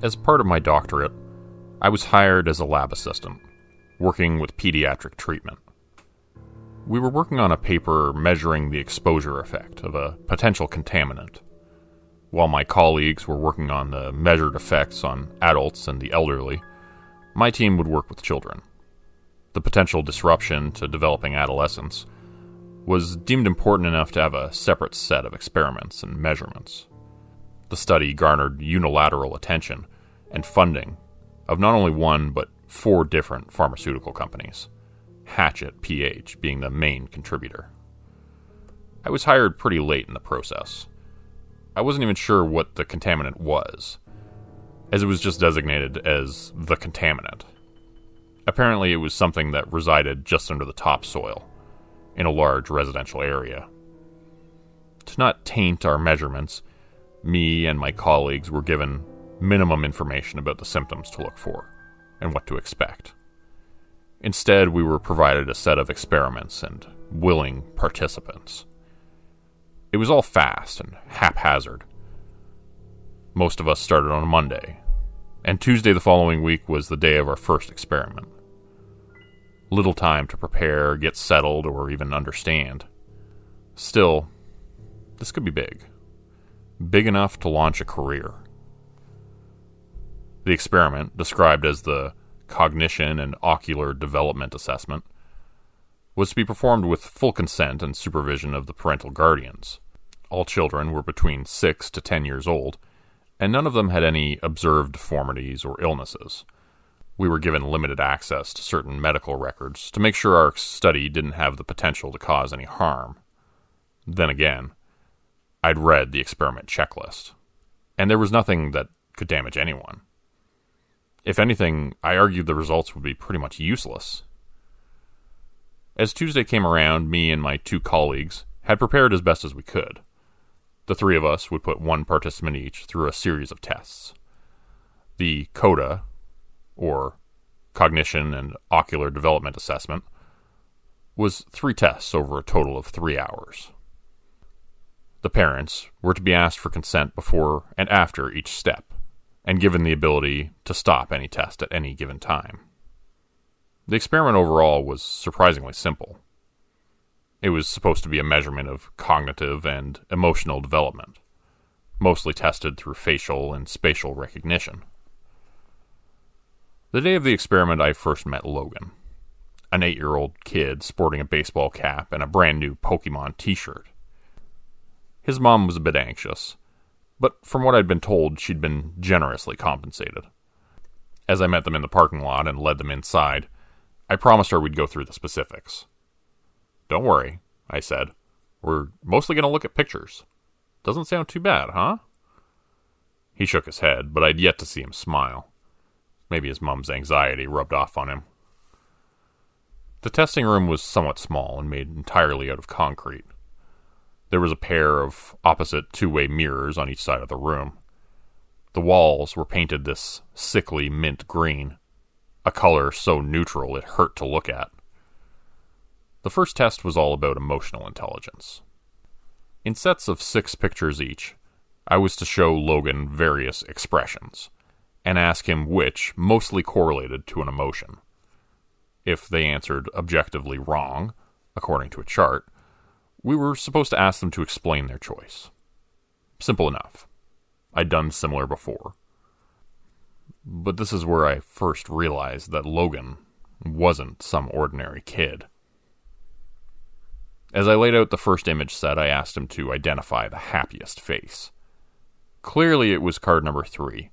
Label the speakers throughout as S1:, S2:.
S1: As part of my doctorate, I was hired as a lab assistant, working with pediatric treatment. We were working on a paper measuring the exposure effect of a potential contaminant, while my colleagues were working on the measured effects on adults and the elderly. My team would work with children. The potential disruption to developing adolescents was deemed important enough to have a separate set of experiments and measurements. The study garnered unilateral attention and funding of not only one but 4 different pharmaceutical companies, Hatchet PH being the main contributor. I was hired pretty late in the process. I wasn't even sure what the contaminant was, as it was just designated as the contaminant. Apparently it was something that resided just under the topsoil, in a large residential area. To not taint our measurements, me and my colleagues were given minimum information about the symptoms to look for and what to expect. Instead, we were provided a set of experiments and willing participants. It was all fast and haphazard. Most of us started on a Monday, and Tuesday the following week was the day of our first experiment. Little time to prepare, get settled, or even understand. Still, this could be big. Big enough to launch a career. The experiment, described as the Cognition and Ocular Development Assessment, was to be performed with full consent and supervision of the parental guardians. All children were between 6 to 10 years old, and none of them had any observed deformities or illnesses. We were given limited access to certain medical records to make sure our study didn't have the potential to cause any harm. Then again, I'd read the experiment checklist, and there was nothing that could damage anyone. If anything, I argued the results would be pretty much useless. As Tuesday came around, me and my 2 colleagues had prepared as best as we could. The 3 of us would put 1 participant each through a series of tests. The CODA, or Cognition and Ocular Development Assessment, was 3 tests over a total of 3 hours. The parents were to be asked for consent before and after each step, and given the ability to stop any test at any given time. The experiment overall was surprisingly simple. It was supposed to be a measurement of cognitive and emotional development, mostly tested through facial and spatial recognition. The day of the experiment, I first met Logan, an 8-year-old kid sporting a baseball cap and a brand new Pokemon t-shirt. His mom was a bit anxious, but from what I'd been told, she'd been generously compensated. As I met them in the parking lot and led them inside, I promised her we'd go through the specifics. "Don't worry," I said. "We're mostly going to look at pictures. Doesn't sound too bad, huh?" He shook his head, but I'd yet to see him smile. Maybe his mom's anxiety rubbed off on him. The testing room was somewhat small and made entirely out of concrete. There was a pair of opposite 2-way mirrors on each side of the room. The walls were painted this sickly mint green, a color so neutral it hurt to look at. The first test was all about emotional intelligence. In sets of 6 pictures each, I was to show Logan various expressions, and ask him which mostly correlated to an emotion. If they answered objectively wrong, according to a chart, we were supposed to ask them to explain their choice. Simple enough. I'd done similar before. But this is where I first realized that Logan wasn't some ordinary kid. As I laid out the first image set, I asked him to identify the happiest face. Clearly it was card number 3,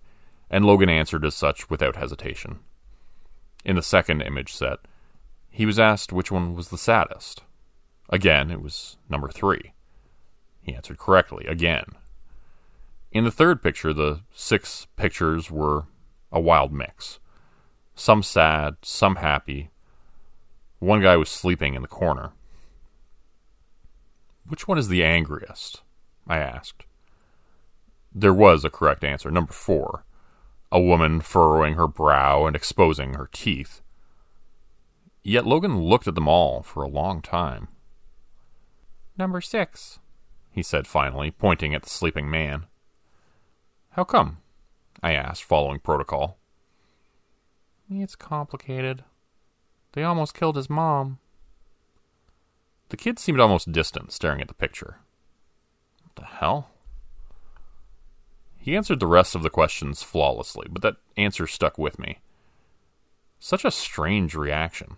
S1: and Logan answered as such without hesitation. In the second image set, he was asked which one was the saddest. Again, it was number 3. He answered correctly, again. In the third picture, the 6 pictures were a wild mix. Some sad, some happy. One guy was sleeping in the corner. "Which one is the angriest?" I asked. There was a correct answer, number 4. A woman furrowing her brow and exposing her teeth. Yet Logan looked at them all for a long time. "Number 6, he said finally, pointing at the sleeping man. "How come?" I asked, following protocol.
S2: It's complicated. They almost killed his mom.
S1: The kid seemed almost distant, staring at the picture. What the hell? He answered the rest of the questions flawlessly, but that answer stuck with me. Such a strange reaction.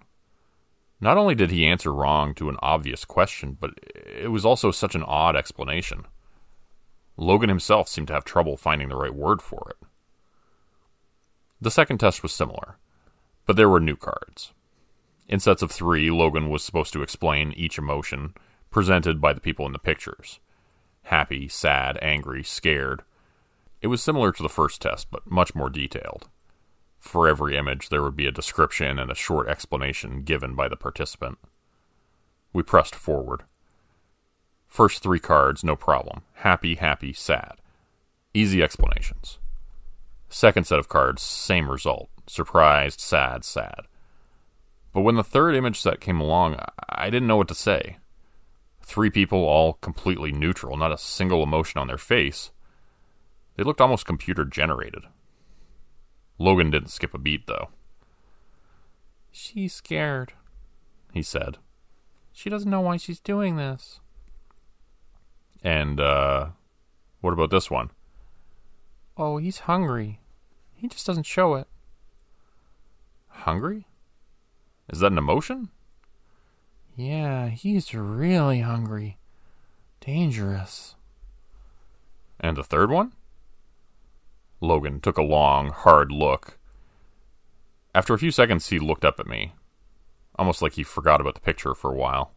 S1: Not only did he answer wrong to an obvious question, but it was also such an odd explanation. Logan himself seemed to have trouble finding the right word for it. The second test was similar, but there were new cards. In sets of 3, Logan was supposed to explain each emotion presented by the people in the pictures. Happy, sad, angry, scared. It was similar to the first test, but much more detailed. For every image, there would be a description and a short explanation given by the participant. We pressed forward. First 3 cards, no problem. Happy, happy, sad. Easy explanations. Second set of cards, same result. Surprised, sad, sad. But when the third image set came along, I didn't know what to say. 3 people, all completely neutral, not a single emotion on their face. They looked almost computer-generated. Logan didn't skip a beat, though.
S2: She's scared,
S1: he said.
S2: She doesn't know why she's doing this.
S1: And, what about this one?
S2: Oh, he's hungry. He just doesn't show it.
S1: Hungry? Is that an emotion?
S2: Yeah, he's really hungry. Dangerous.
S1: And the third one? Logan took a long, hard look. After a few seconds, he looked up at me, almost like he forgot about the picture for a while.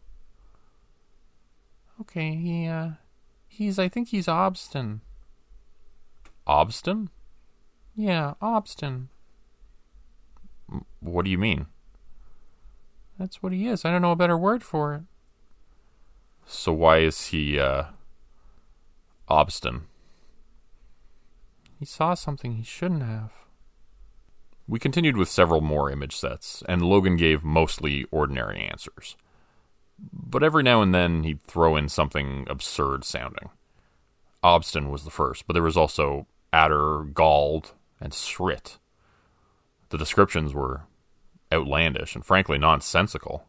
S2: Okay, I think he's Obstin.
S1: Obstin?
S2: Yeah, Obstin.
S1: What do you mean?
S2: That's what he is. I don't know a better word for it.
S1: So why is he, Obstin?
S2: He saw something he shouldn't have.
S1: We continued with several more image sets, and Logan gave mostly ordinary answers. But every now and then he'd throw in something absurd sounding. Obstin was the first, but there was also adder, galled, and srit. The descriptions were outlandish and frankly nonsensical.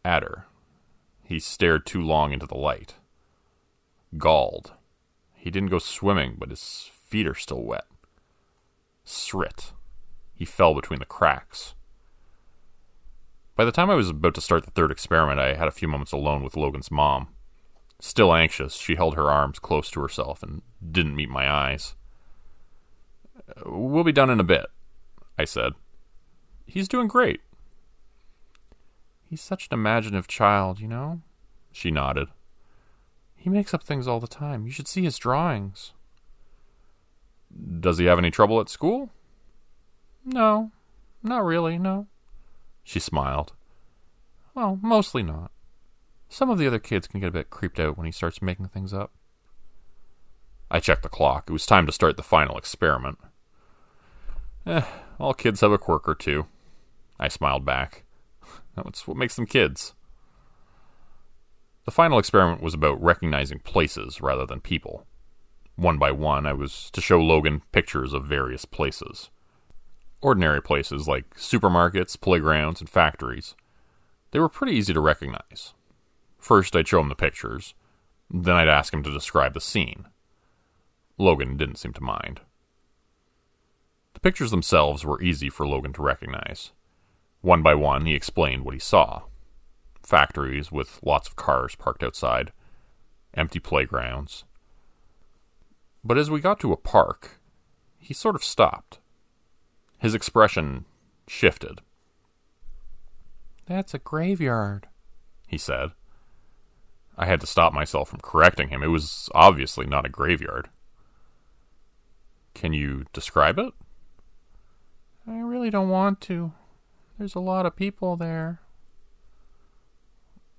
S1: Adder. He stared too long into the light. Galled. He didn't go swimming, but his feet are still wet. Srit. He fell between the cracks. By the time I was about to start the third experiment, I had a few moments alone with Logan's mom. Still anxious, she held her arms close to herself and didn't meet my eyes. "We'll be done in a bit," I said. "He's doing great."
S2: He's such an imaginative child, you know?
S1: She nodded.
S2: He makes up things all the time. You should see his drawings.
S1: Does he have any trouble at school?
S2: No, not really, no.
S1: She smiled.
S2: Well, mostly not. Some of the other kids can get a bit creeped out when he starts making things up.
S1: I checked the clock. It was time to start the final experiment. All kids have a quirk or two. I smiled back. That's what makes them kids. The final experiment was about recognizing places rather than people. One by one, I was to show Logan pictures of various places. Ordinary places like supermarkets, playgrounds, and factories. They were pretty easy to recognize. First, I'd show him the pictures. Then I'd ask him to describe the scene. Logan didn't seem to mind. The pictures themselves were easy for Logan to recognize. One by one, he explained what he saw. Factories with lots of cars parked outside. Empty playgrounds. But as we got to a park, he sort of stopped. His expression shifted.
S2: "That's a graveyard,"
S1: he said. I had to stop myself from correcting him. It was obviously not a graveyard. "Can you describe it?"
S2: "I really don't want to. There's a lot of people there."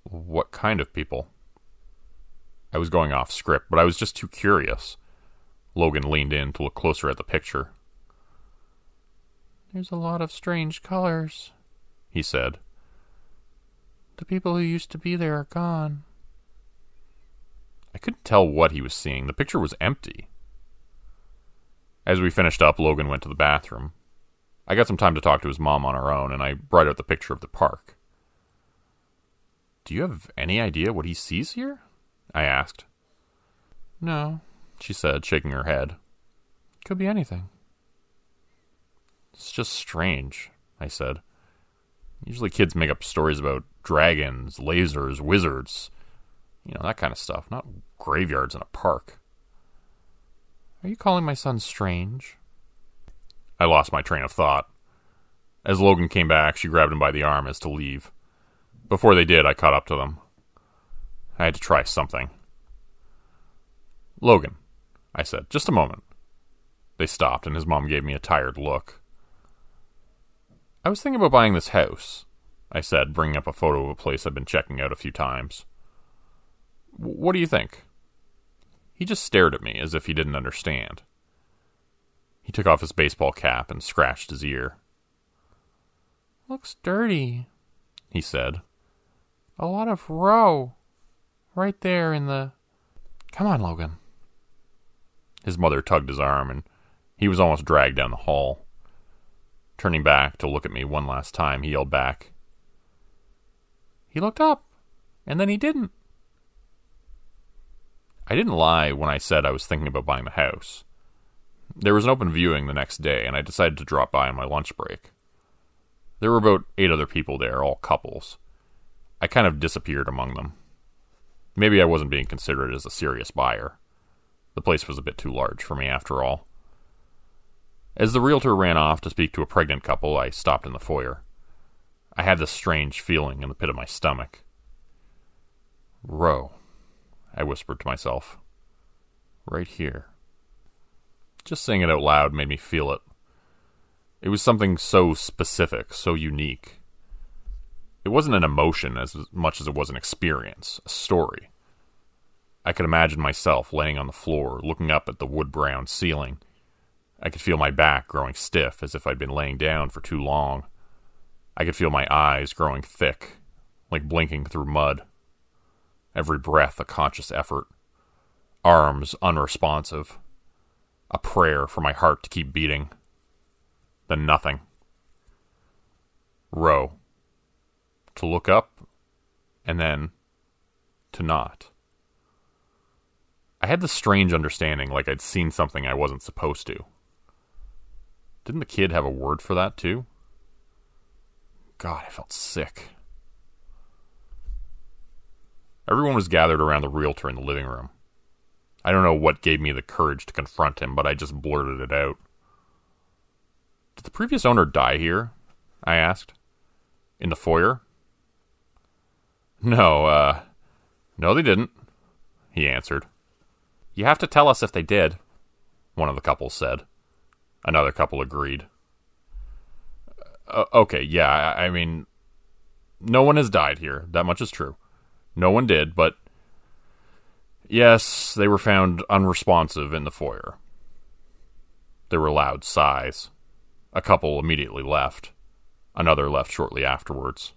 S1: "What kind of people?" I was going off script, but I was just too curious. Logan leaned in to look closer at the picture.
S2: "There's a lot of strange colors,"
S1: he said.
S2: "The people who used to be there are gone."
S1: I couldn't tell what he was seeing. The picture was empty. As we finished up, Logan went to the bathroom. I got some time to talk to his mom on our own, and I brought out the picture of the park. "Do you have any idea what he sees here?" I asked. "No," she said, shaking her head. "Could be anything." "It's just strange," I said. "Usually kids make up stories about dragons, lasers, wizards, that kind of stuff, not graveyards in a park." "Are you calling my son strange?" I lost my train of thought. As Logan came back, she grabbed him by the arm as to leave. Before they did, I caught up to them. I had to try something. "Logan," I said, "just a moment." They stopped, and his mom gave me a tired look. "I was thinking about buying this house," I said, bringing up a photo of a place I'd been checking out a few times. "What do you think?" He just stared at me as if he didn't understand. He took off his baseball cap and scratched his ear. "Looks dirty," he said. "A lot of row. Right there in the... Come on, Logan." His mother tugged his arm, and he was almost dragged down the hall. Turning back to look at me one last time, he yelled back, "He looked up, and then he didn't." I didn't lie when I said I was thinking about buying the house. There was an open viewing the next day, and I decided to drop by on my lunch break. There were about 8 other people there, all couples. I kind of disappeared among them. Maybe I wasn't being considered as a serious buyer. The place was a bit too large for me, after all. As the realtor ran off to speak to a pregnant couple, I stopped in the foyer. I had this strange feeling in the pit of my stomach. "Row," I whispered to myself. "Right here." Just saying it out loud made me feel it. It was something so specific, so unique. It wasn't an emotion as much as it was an experience, a story. I could imagine myself laying on the floor, looking up at the wood-brown ceiling. I could feel my back growing stiff as if I'd been laying down for too long. I could feel my eyes growing thick, like blinking through mud. Every breath a conscious effort. Arms unresponsive. A prayer for my heart to keep beating. Then nothing. Row. To look up, and then to not. I had this strange understanding like I'd seen something I wasn't supposed to. Didn't the kid have a word for that, too? God, I felt sick. Everyone was gathered around the realtor in the living room. I don't know what gave me the courage to confront him, but I just blurted it out. "Did the previous owner die here?" I asked. "In the foyer?" No, they didn't," he answered. "You have to tell us if they did," one of the couples said. Another couple agreed. Okay, yeah, I mean, no one has died here, that much is true. No one did, but yes, they were found unresponsive in the foyer. There were loud sighs. A couple immediately left. Another left shortly afterwards.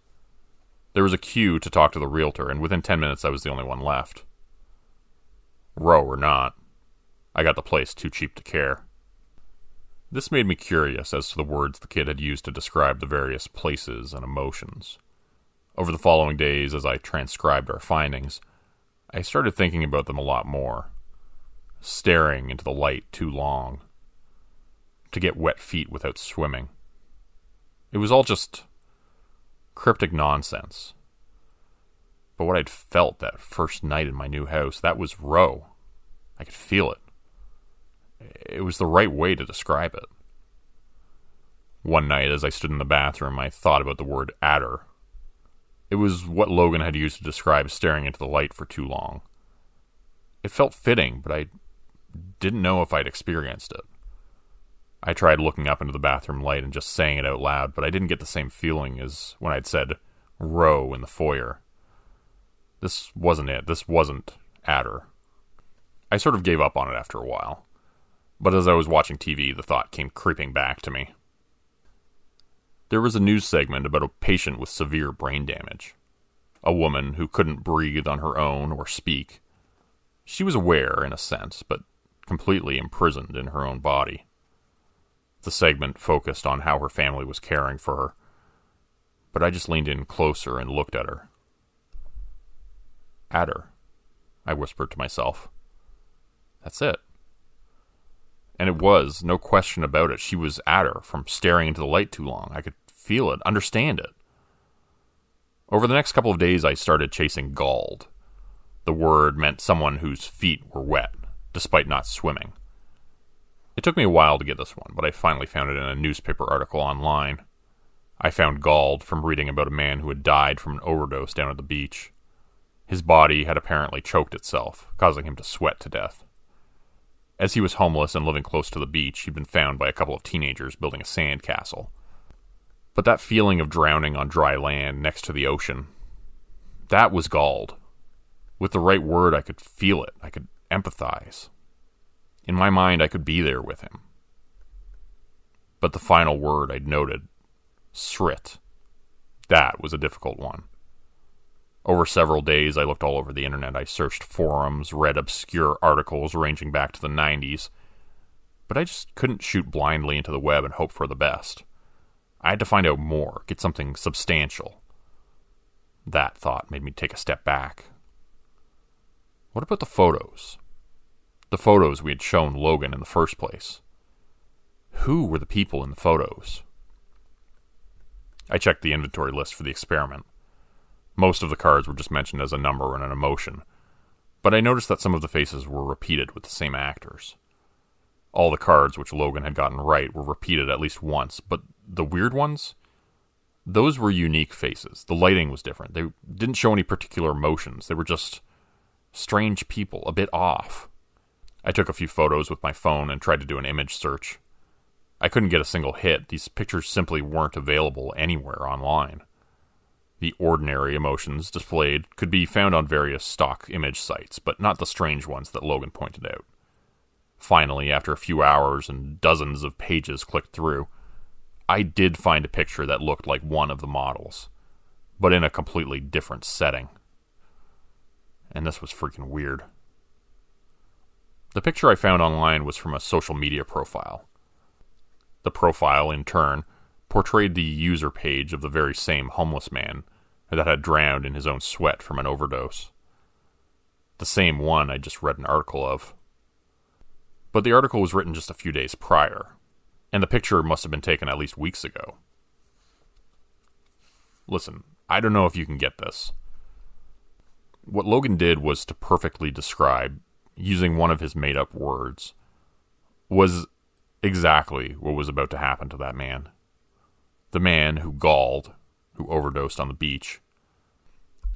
S1: There was a queue to talk to the realtor, and within 10 minutes I was the only one left. Row or not, I got the place too cheap to care. This made me curious as to the words the kid had used to describe the various places and emotions. Over the following days, as I transcribed our findings, I started thinking about them a lot more. Staring into the light too long. To get wet feet without swimming. It was all just cryptic nonsense. But what I'd felt that first night in my new house, that was Row. I could feel it. It was the right way to describe it. One night, as I stood in the bathroom, I thought about the word adder. It was what Logan had used to describe staring into the light for too long. It felt fitting, but I didn't know if I'd experienced it. I tried looking up into the bathroom light and just saying it out loud, but I didn't get the same feeling as when I'd said Row in the foyer. This wasn't it. This wasn't adder. I sort of gave up on it after a while. But as I was watching TV, the thought came creeping back to me. There was a news segment about a patient with severe brain damage. A woman who couldn't breathe on her own or speak. She was aware, in a sense, but completely imprisoned in her own body. The segment focused on how her family was caring for her, but I just leaned in closer and looked at her. At her, I whispered to myself. That's it. And it was, no question about it. She was at her from staring into the light too long. I could feel it, understand it. Over the next couple of days, I started chasing galled. The word meant someone whose feet were wet, despite not swimming. It took me a while to get this one, but I finally found it in a newspaper article online. I found galled from reading about a man who had died from an overdose down at the beach. His body had apparently choked itself, causing him to sweat to death. As he was homeless and living close to the beach, he'd been found by a couple of teenagers building a sand castle. But that feeling of drowning on dry land next to the ocean, that was galled. With the right word, I could feel it. I could empathize. In my mind, I could be there with him. But the final word I'd noted, srit, that was a difficult one. Over several days, I looked all over the internet. I searched forums, read obscure articles ranging back to the 90s. But I just couldn't shoot blindly into the web and hope for the best. I had to find out more, get something substantial. That thought made me take a step back. What about the photos? The photos we had shown Logan in the first place. Who were the people in the photos? I checked the inventory list for the experiment. Most of the cards were just mentioned as a number and an emotion, but I noticed that some of the faces were repeated with the same actors. All the cards which Logan had gotten right were repeated at least once, but the weird ones? Those were unique faces. The lighting was different. They didn't show any particular emotions. They were just strange people, a bit off. I took a few photos with my phone and tried to do an image search. I couldn't get a single hit. These pictures simply weren't available anywhere online. The ordinary emotions displayed could be found on various stock image sites, but not the strange ones that Logan pointed out. Finally, after a few hours and dozens of pages clicked through, I did find a picture that looked like one of the models, but in a completely different setting. And this was freaking weird. The picture I found online was from a social media profile. The profile, in turn, portrayed the user page of the very same homeless man that had drowned in his own sweat from an overdose. The same one I just read an article of. But the article was written just a few days prior, and the picture must have been taken at least weeks ago. Listen, I don't know if you can get this. What Logan did was to perfectly describe, using one of his made-up words, was exactly what was about to happen to that man. The man who galled, who overdosed on the beach.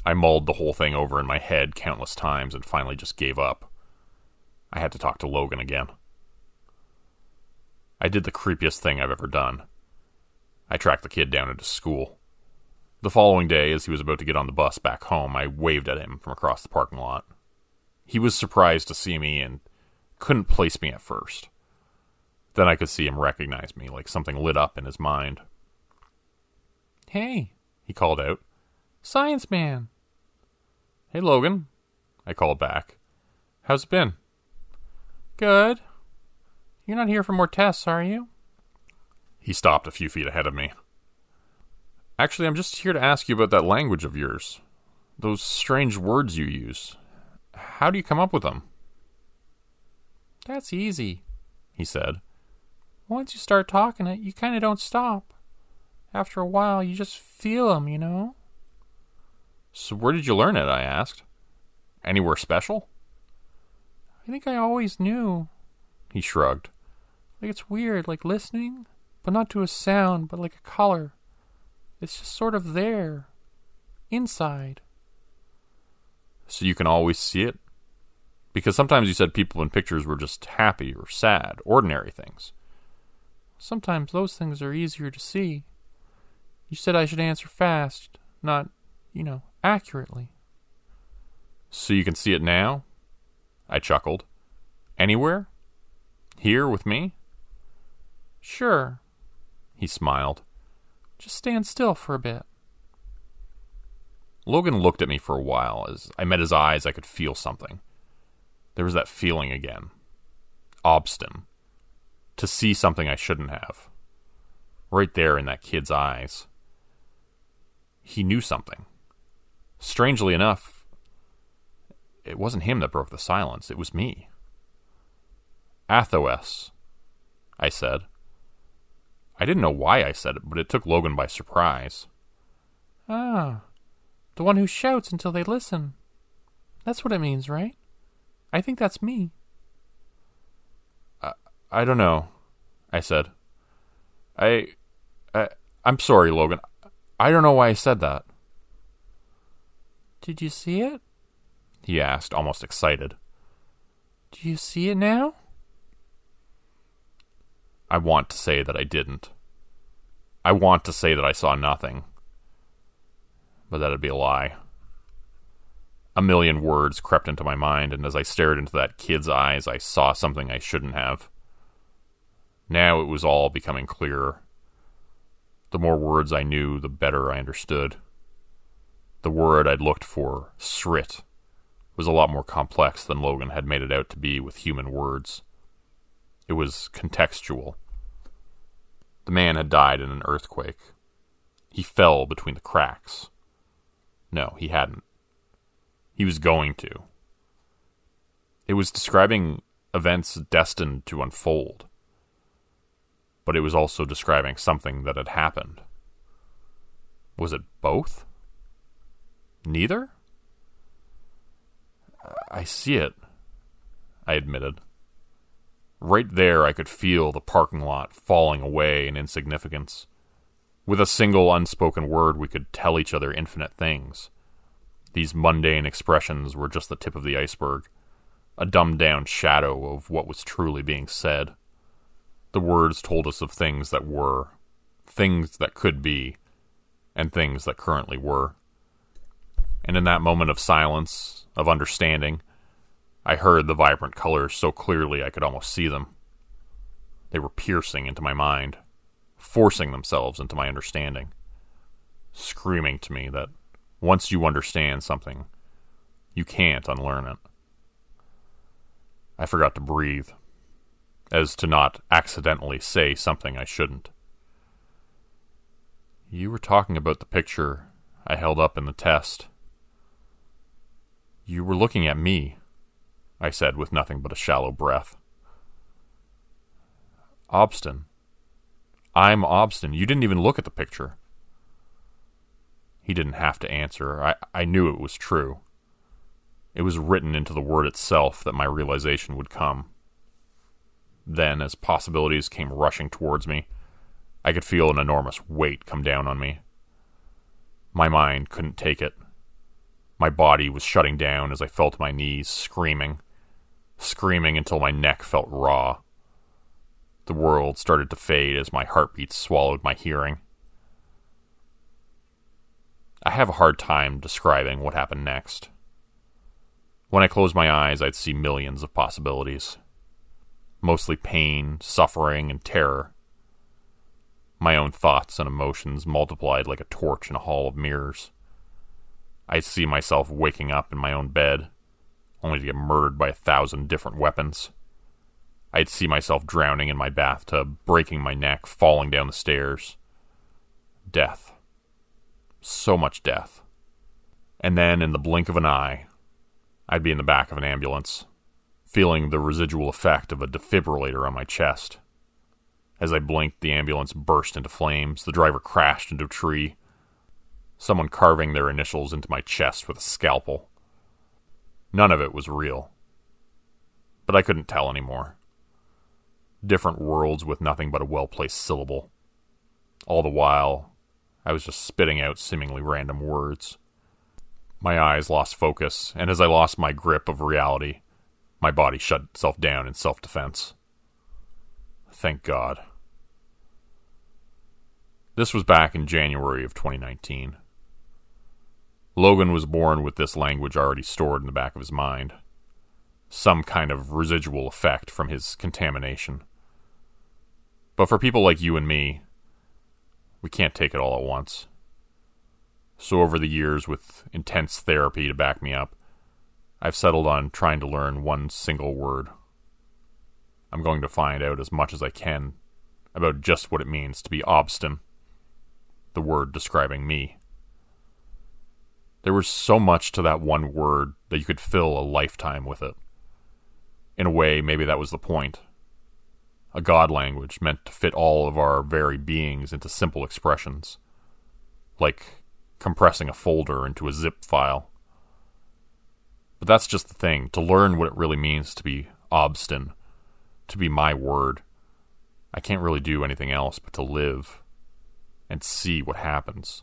S1: I mulled the whole thing over in my head countless times and finally just gave up. I had to talk to Logan again. I did the creepiest thing I've ever done. I tracked the kid down into school. The following day, as he was about to get on the bus back home, I waved at him from across the parking lot. He was surprised to see me and couldn't place me at first. Then I could see him recognize me, like something lit up in his mind.
S2: "Hey," he called out. "Science man."
S1: "Hey, Logan," I called back. "How's it been?"
S2: "Good. You're not here for more tests, are you?"
S1: He stopped a few feet ahead of me. "Actually, I'm just here to ask you about that language of yours. Those strange words you use. How do you come up with them?"
S2: "That's easy," he said. "Once you start talking it, you kind of don't stop. After a while, you just feel them, you know?"
S1: "So where did you learn it?" I asked. "Anywhere special?"
S2: "I think I always knew," he shrugged. "Like it's weird, like listening, but not to a sound, but like a color. It's just sort of there. Inside."
S1: "So you can always see it? Because sometimes you said people in pictures were just happy or sad, ordinary things."
S2: "Sometimes those things are easier to see. You said I should answer fast, not, accurately."
S1: "So you can see it now?" I chuckled. "Anywhere? Here with me?"
S2: "Sure."
S1: He smiled.
S2: "Just stand still for a bit."
S1: Logan looked at me for a while. As I met his eyes, I could feel something. There was that feeling again. Obstin. To see something I shouldn't have. Right there in that kid's eyes. He knew something. Strangely enough, it wasn't him that broke the silence. It was me. Athos, I said. I didn't know why I said it, but it took Logan by surprise.
S2: Ah, the one who shouts until they listen. That's what it means, right? I think that's me.
S1: I don't know, I said. I'm sorry, Logan. I don't know why I said that.
S2: Did you see it?
S1: He asked, almost excited.
S2: Do you see it now?
S1: I want to say that I didn't. I want to say that I saw nothing. But that'd be a lie. A million words crept into my mind, and as I stared into that kid's eyes, I saw something I shouldn't have. Now it was all becoming clearer. The more words I knew, the better I understood. The word I'd looked for, srit, was a lot more complex than Logan had made it out to be with human words. It was contextual. The man had died in an earthquake. He fell between the cracks. No, he hadn't. He was going to. It was describing events destined to unfold. But it was also describing something that had happened. Was it both? Neither? I see it, I admitted. Right there I could feel the parking lot falling away in insignificance. With a single unspoken word we could tell each other infinite things. These mundane expressions were just the tip of the iceberg, a dumbed-down shadow of what was truly being said. The words told us of things that were, things that could be, and things that currently were. And in that moment of silence, of understanding, I heard the vibrant colors so clearly I could almost see them. They were piercing into my mind, forcing themselves into my understanding, screaming to me that once you understand something, you can't unlearn it. I forgot to breathe, as to not accidentally say something I shouldn't. You were talking about the picture I held up in the test. You were looking at me, I said with nothing but a shallow breath. Obstin. I'm Obstin. You didn't even look at the picture. He didn't have to answer. I knew it was true. It was written into the word itself that my realization would come. Then, as possibilities came rushing towards me, I could feel an enormous weight come down on me. My mind couldn't take it. My body was shutting down as I fell to my knees, screaming until my neck felt raw. The world started to fade as my heartbeats swallowed my hearing. I have a hard time describing what happened next. When I closed my eyes, I'd see millions of possibilities. Mostly pain, suffering, and terror. My own thoughts and emotions multiplied like a torch in a hall of mirrors. I'd see myself waking up in my own bed, only to get murdered by 1,000 different weapons. I'd see myself drowning in my bathtub, breaking my neck, falling down the stairs. Death. So much death. And then, in the blink of an eye, I'd be in the back of an ambulance, feeling the residual effect of a defibrillator on my chest. As I blinked, the ambulance burst into flames. The driver crashed into a tree, someone carving their initials into my chest with a scalpel. None of it was real. But I couldn't tell anymore. Different worlds with nothing but a well-placed syllable. All the while, I was just spitting out seemingly random words. My eyes lost focus, and as I lost my grip of reality, my body shut itself down in self-defense. Thank God. This was back in January of 2019. Logan was born with this language already stored in the back of his mind. Some kind of residual effect from his contamination. But for people like you and me, we can't take it all at once. So over the years, with intense therapy to back me up, I've settled on trying to learn one single word. I'm going to find out as much as I can about just what it means to be obstinate, the word describing me. There was so much to that one word that you could fill a lifetime with it. In a way, maybe that was the point. A God language meant to fit all of our very beings into simple expressions, like compressing a folder into a zip file. But that's just the thing, to learn what it really means to be obstinate, to be my word. I can't really do anything else but to live and see what happens.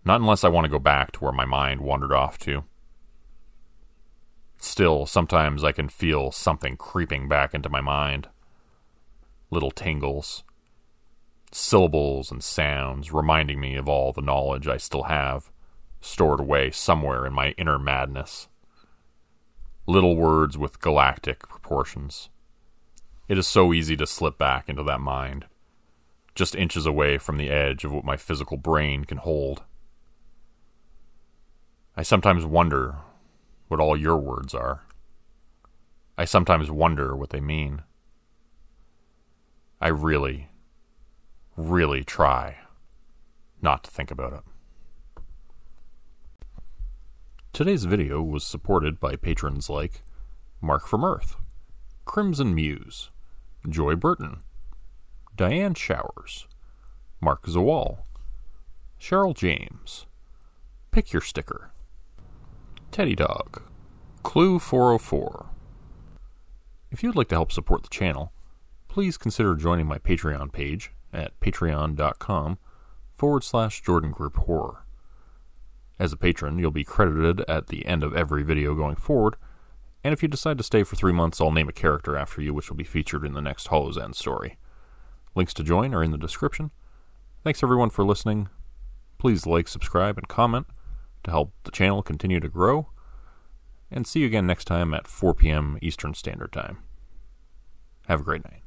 S1: Not unless I want to go back to where my mind wandered off to. Still, sometimes I can feel something creeping back into my mind. Little tingles, syllables and sounds reminding me of all the knowledge I still have, stored away somewhere in my inner madness. Little words with galactic proportions. It is so easy to slip back into that mind, just inches away from the edge of what my physical brain can hold. I sometimes wonder what all your words are. I sometimes wonder what they mean. I really, really try not to think about it. Today's video was supported by patrons like Mark from Earth, Crimson Muse, Joy Burton, Diane Showers, Mark Zawal, Cheryl James, Pick Your Sticker, Teddy Dog, Clue 404. If you'd like to help support the channel, please consider joining my Patreon page at patreon.com/Jordan Group Horror. As a patron, you'll be credited at the end of every video going forward, and if you decide to stay for 3 months, I'll name a character after you which will be featured in the next Hollow's End story. Links to join are in the description. Thanks everyone for listening. Please like, subscribe, and comment to help the channel continue to grow. And see you again next time at 4 p.m. Eastern Standard Time. Have a great night.